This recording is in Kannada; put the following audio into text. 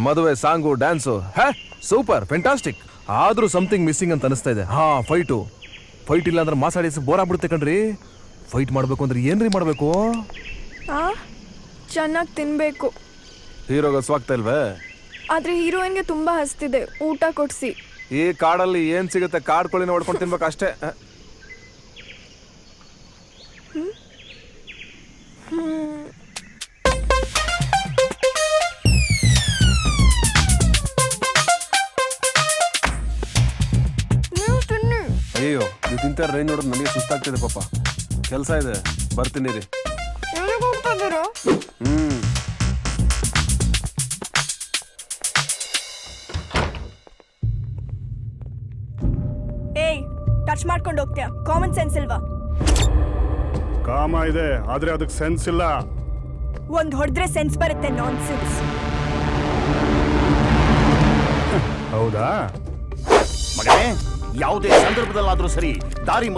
ಮದುವೆ ಸಾಂಗು ಡ್ಯಾನ್ಸು ಸೂಪರ್ ಫ್ಯಾಂಟಾಸ್ಟಿಕ್. ಆದ್ರೂ ಸಮಥಿಂಗ್ ಮಿಸ್ಸಿಂಗ್ ಅಂತ ಅನಿಸ್ತಾ ಇದೆ. ಫೈಟ್ ಇಲ್ಲ ಅಂದ್ರೆ ಮಾಸಾಡಿಸಿ ಬೋರ್ ಆಗ್ಬಿಡುತ್ತೆ ಕಣ್ರಿ. ಫೈಟ್ ಮಾಡ್ಬೇಕು ಅಂದ್ರೆ ಏನ್ರಿ ಮಾಡ್ಬೇಕು? ಚೆನ್ನಾಗಿ ತಿನ್ಬೇಕು. ಹೀರೋಗ ಸ್ವಾಗ್ತಾ ಇಲ್ವೇ? ಆದ್ರೆ ಹೀರೋಯಿನ್ಗೆ ತುಂಬಾ ಹಸ್ತಿದೆ, ಊಟ ಕೊಡ್ಸಿ. ಈ ಕಾಡಲ್ಲಿ ಏನ್ ಸಿಗುತ್ತೆ, ಕಾಡ್ ಕೋಳಿನ ಹೊಡ್ಕೊಂಡು ತಿನ್ಬೇಕು ಅಷ್ಟೇ. ಅಯ್ಯೋ ನೀವು ತಿಂತಾರ ರೇಂಜ್ ನೋಡೋದು ನನಗೆ ಸುಸ್ತಾಗ್ತಿದೆ ಪಾಪ. ಕೆಲಸ ಇದೆ, ಬರ್ತೀನಿ ರೀ. ಏಯ್, ಟಚ್ ಮಾಡ್ಕೊಂಡು ಹೋಗ್ತೀಯ? ಕಾಮನ್ ಸೆನ್ಸ್ ಇಲ್ವಾ? ಕಾಮ ಇದೆ ಆದ್ರೆ ಅದಕ್ಕೆ ಸೆನ್ಸ್ ಇಲ್ಲ. ಒಂದ್ ಹೊಡೆದ್ರೆ ಸೆನ್ಸ್ ಬರುತ್ತೆ. ನಾನ್ ಸೆನ್ಸ್. ಹೌದಾ ಮಗನೇ, ಯಾವುದೇ ಸಂದರ್ಭದಲ್ಲಾದ್ರೂ ಸರಿ ದಾರಿ